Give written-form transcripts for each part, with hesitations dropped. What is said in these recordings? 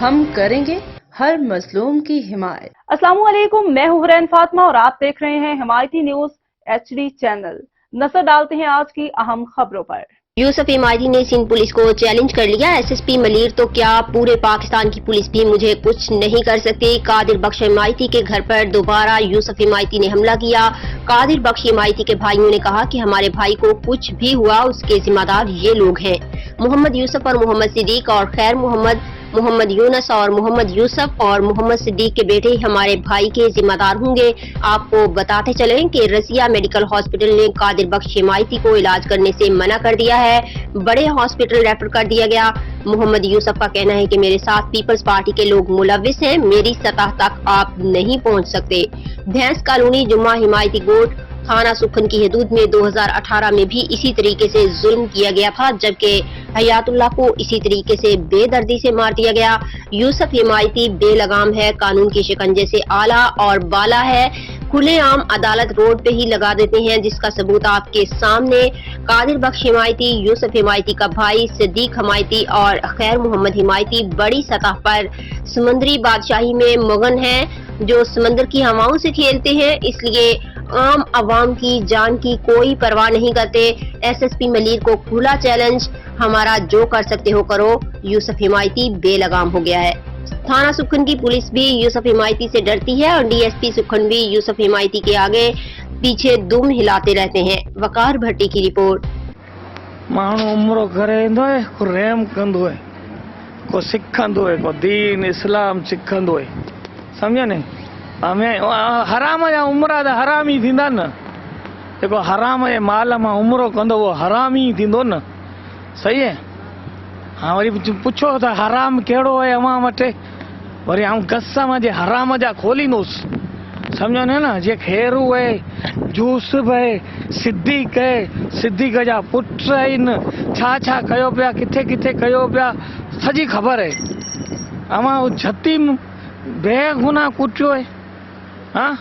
ہم کریں گے ہر مظلوم کی حمایت۔ السلام علیکم، میں ہوں حرین فاطمہ اور آپ دیکھ رہے ہیں حمایتی نیوز HD چینل۔ نظر ڈالتے ہیں آج کی اہم خبروں پر۔ یوسف حمایتی نے سندھ پولیس کو چیلنج کر لیا، SSP ملیر تو کیا پورے پاکستان کی پولیس بھی مجھے کچھ نہیں کر سکتی۔ قادر بخش حمایتی کے گھر پر دوبارہ یوسف حمایتی نے حملہ کیا۔ قادر بخش حمایتی کے بھائیوں نے کہا کہ ہمارے بھائی کو کچھ بھی ہوا اس کے ذمہ دار یہ لوگ ہیں۔ محمد یوسف اور محمد صدیق اور خیر محمد یونس اور محمد یوسف اور محمد صدیق کے بیٹے ہمارے بھائی کے ذمہ دار ہوں گے۔ آپ کو بتاتے چلیں کہ رضیہ میڈیکل ہاسپٹل نے قادر بخش حمایتی کو علاج کرنے سے منع کر دیا ہے، بڑے ہاسپٹل ریفر کر دیا گیا۔ محمد یوسف کا کہنا ہے کہ میرے ساتھ پیپلز پارٹی کے لوگ ملوث ہیں، میری سطح تک آپ نہیں پہنچ سکتے۔ بھینس کالونی جمعہ حمایتی گوٹ تھانہ سکھن کی حدود میں 2018 میں بھی اسی طریقے سے ظلم کیا گیا تھا، جبکہ حیات اللہ کو اسی طریقے سے بے دردی سے مار دیا گیا۔ یوسف حمایتی بے لگام ہے، قانون کی شکنجے سے اعلیٰ اور بالا ہے، کھلے عام عدالت روڈ پہ ہی لگا دیتے ہیں، جس کا ثبوت آپ کے سامنے۔ قادر بخش حمایتی، یوسف حمایتی کا بھائی صدیق حمایتی اور خیر محمد حمایتی بڑی سطح پر سمندری بادشاہی میں مغن ہیں، جو سمندر کی ہواؤں سے کھیلتے ہیں، اس لیے عام عوام کی جان کی کوئی پرواہ نہیں کرتے۔ SSP ملیر کو کھلا چیلنج، ہمارا جو کر سکتے ہو کرو۔ یوسف حمایتی بے لگام ہو گیا ہے۔ تھانہ سکھن کی پولیس بھی یوسف حمایتی سے ڈرتی ہے اور DSP سکھن بھی یوسف حمایتی کے آگے پیچھے دم ہلاتے رہتے ہیں۔ وقار بھٹی کی رپورٹ۔ مانو عمرو کرے ایندو ہے، کو رحم کندو ہے، کو سکھندو ہے، کو دین اسلام سکھندو ہے، سمجھا نے؟ ہمیں حرام جا عمرہ دا حرامی تھیندا نا، جیکو حرام جے مال ماں عمرو کندو وہ حرامی تھیندو نا، صحیح ہے؟ ہاں وری پوچھو تا حرام کیڑو ہے اواں وٹے، وری ہم قسم جے حرام جا کھولینوس، سمجھو نا؟ جے خیرو ہے، یوسف ہے، صدیق ہے، صدیق جا پٹ آہن، چھا کیو پیا، کتھے کتھے کیو پیا، سجی خبر ہے۔ اواں جھتیم بے گناہ کٹیو ہے، ہاں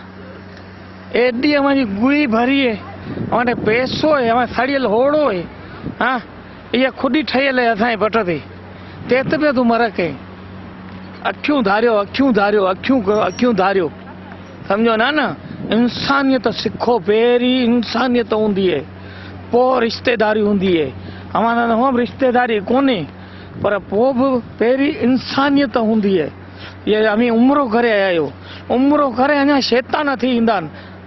ایڈی ہماری گوئی بھری ہے، ہمارے پیسو ہے، ہمارے سڑیل ہوڑو ہے، ہاں یہ خود ہی ٹھیل ہے اسائیں پٹ تے، تیت پہ تو مرک ہے، اکھیوں دھاریو اکھیوں دھاریو اکھیوں دھاریو، سمجھو نا؟ انسانیت سکھو، پہری انسانیت ہوندی ہے، پو رشتے داری ہوندی ہے، ہمارا ہم رشتے داری کونے پر پو بھی پہری انسانیت ہوندی ہے۔ یہ ہمیں عمرو کرے آیا ہو، عمرو کرے انا شیطان تھی ایندان